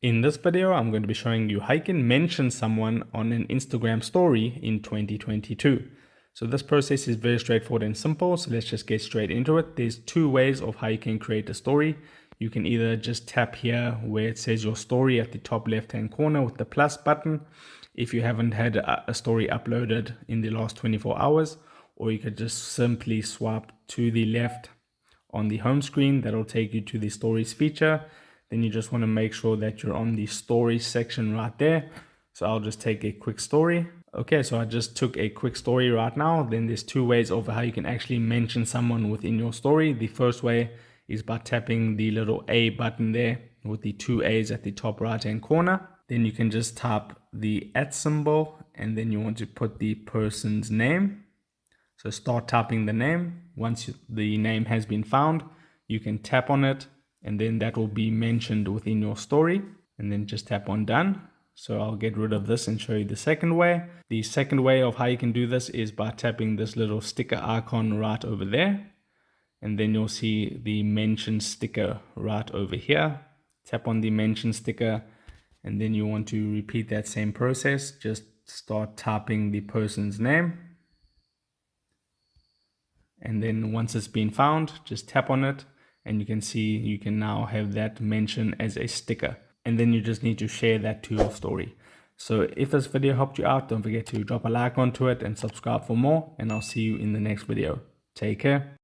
In this video, I'm going to be showing you how you can mention someone on an Instagram story in 2022. So this process is very straightforward and simple. So let's just get straight into it. There's two ways of how you can create a story. You can either just tap here where it says your story at the top left-hand corner with the plus button if you haven't had a story uploaded in the last 24 hours, or you could just simply swipe to the left on the home screen. That'll take you to the stories feature. Then you just want to make sure that you're on the story section right there. So I'll just take a quick story. Okay, so I just took a quick story right now. Then there's two ways of how you can actually mention someone within your story. The first way is by tapping the little A button there with the two A's at the top right hand corner. Then you can just type the @ symbol and then you want to put the person's name. So start typing the name. Once the name has been found, you can tap on it and then that will be mentioned within your story, and then just tap on done. So I'll get rid of this and show you the second way. The second way of how you can do this is by tapping this little sticker icon right over there, and then you'll see the mention sticker right over here. Tap on the mention sticker and then you want to repeat that same process. Just start typing the person's name, and then once it's been found, just tap on it and you can see you can now have that mention as a sticker, and then you just need to share that to your story. So if this video helped you out, don't forget to drop a like onto it and subscribe for more, and I'll see you in the next video. Take care.